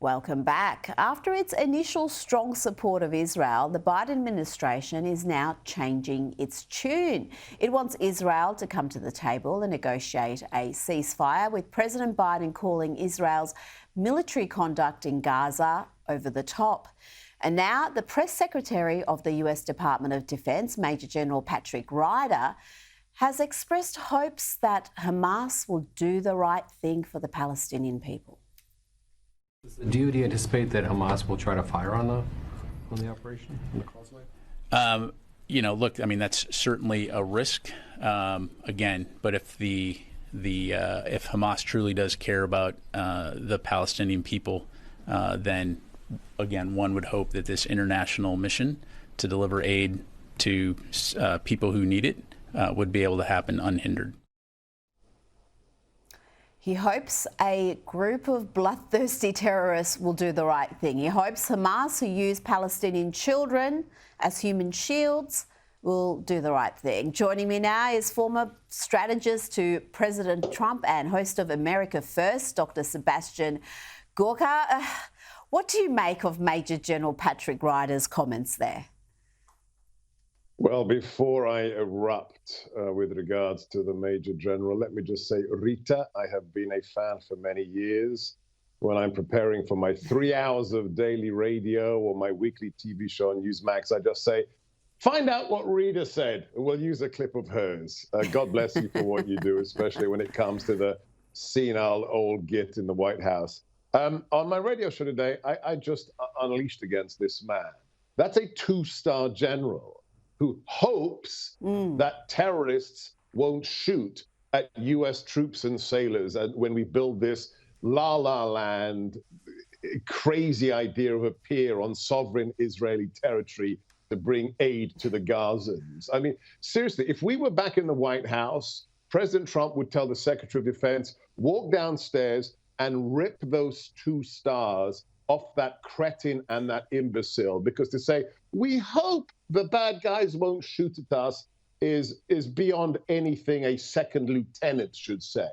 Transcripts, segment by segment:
Welcome back. After its initial strong support of Israel, the Biden administration is now changing its tune. It wants Israel to come to the table and negotiate a ceasefire, with President Biden calling Israel's military conduct in Gaza over the top. And now the press secretary of the US Department of Defense, Major General Patrick Ryder, has expressed hopes that Hamas will do the right thing for the Palestinian people. Do you anticipate that Hamas will try to fire on the operation, on the causeway? Look, I mean, that's certainly a risk. Again, but if if Hamas truly does care about the Palestinian people, then again, one would hope that this international mission to deliver aid to people who need it would be able to happen unhindered. He hopes a group of bloodthirsty terrorists will do the right thing. He hopes Hamas, who use Palestinian children as human shields, will do the right thing. Joining me now is former strategist to President Trump and host of America First, Dr. Sebastian Gorka. What do you make of Major General Patrick Ryder's comments there? Well, before I erupt with regards to the Major General, let me just say, Rita, I have been a fan for many years. When I'm preparing for my 3 hours of daily radio or my weekly TV show on Newsmax, I just say, find out what Rita said, and we'll use a clip of hers. God bless you for what you do, especially when it comes to the senile old git in the White House. On my radio show today, I just unleashed against this man. That's a 2-star general who hopes that terrorists won't shoot at U.S. troops and sailors when we build this la-la land, crazy idea of a pier on sovereign Israeli territory to bring aid to the Gazans. I mean, seriously, if we were back in the White House, President Trump would tell the Secretary of Defense, walk downstairs and rip those 2 stars off that cretin and that imbecile, because to say, we hope the bad guys won't shoot at us is beyond anything a second lieutenant should say.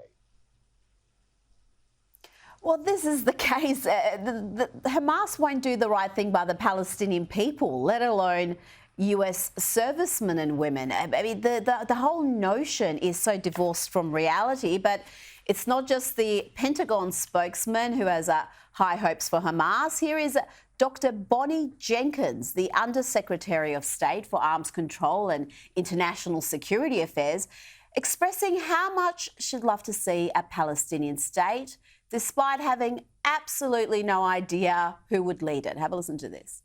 Well, this is the case. Hamas won't do the right thing by the Palestinian people, let alone US servicemen and women. I mean, the whole notion is so divorced from reality, but it's not just the Pentagon spokesman who has high hopes for Hamas. Here is Dr. Bonnie Jenkins, the Undersecretary of State for Arms Control and International Security Affairs, expressing how much she'd love to see a Palestinian state, despite having absolutely no idea who would lead it. Have a listen to this.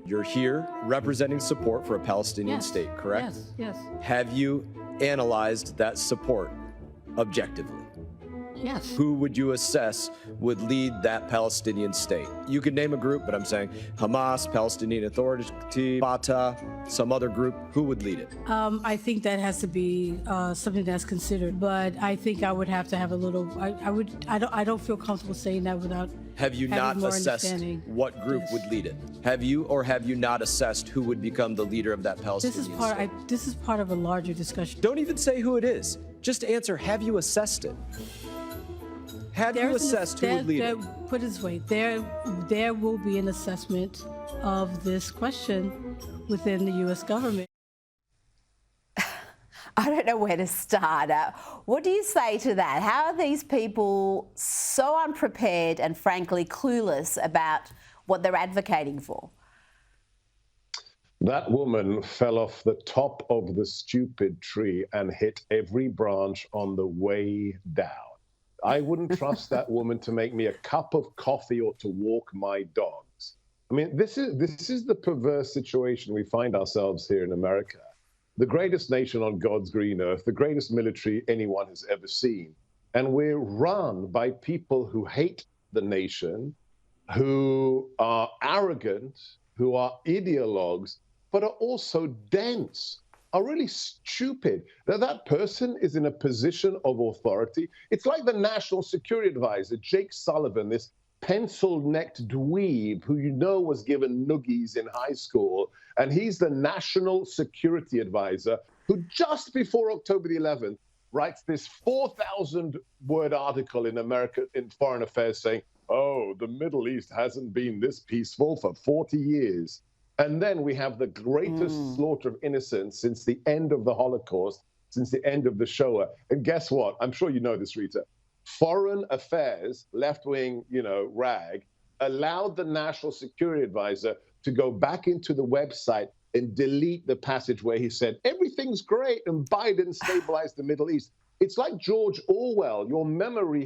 You're here representing support for a Palestinian state, correct? Yes. Have you analyzed that support objectively? Yes. Who would you assess would lead that Palestinian state? You could name a group, but I'm saying Hamas, Palestinian Authority, Fatah, some other group. Who would lead it? I think that has to be something that's considered, but I think I would have to have a little. I don't feel comfortable saying that without. Have you not assessed what group would lead it? Have you or have you not assessed who would become the leader of that Palestinian state? This is part of a larger discussion. Don't even say who it is. Just answer, have you assessed it? Have you assessed who would lead it? Put it this way, there will be an assessment of this question within the U.S. government. I don't know where to start. What do you say to that? How are these people so unprepared and frankly clueless about what they're advocating for? That woman fell off the top of the stupid tree and hit every branch on the way down. I wouldn't trust that woman to make me a cup of coffee or to walk my dogs. I mean, this is the perverse situation we find ourselves here in America. The greatest nation on God's green earth, the greatest military anyone has ever seen. And we're run by people who hate the nation, who are arrogant, who are ideologues, but are also dense, are really stupid. That person is in a position of authority. It's like the National Security Advisor, Jake Sullivan, this pencil-necked dweeb who was given noogies in high school. And he's the National Security Advisor who just before October the 11th writes this 4,000-word article in America in Foreign Affairs saying, oh, no, the Middle East hasn't been this peaceful for 40 years. And then we have the greatest slaughter of innocents since the end of the Holocaust, since the end of the Shoah. And guess what? I'm sure you know this, Rita. Foreign Affairs, left-wing, rag, allowed the National Security Advisor to go back into the website and delete the passage where he said, everything's great and Biden stabilized the Middle East. It's like George Orwell, you're memory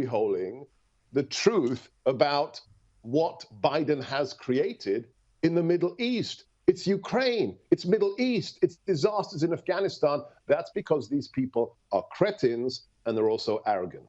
holing the truth about what Biden has created in the Middle East. It's Ukraine, it's Middle East, it's disasters in Afghanistan. That's because these people are cretins and they're also arrogant.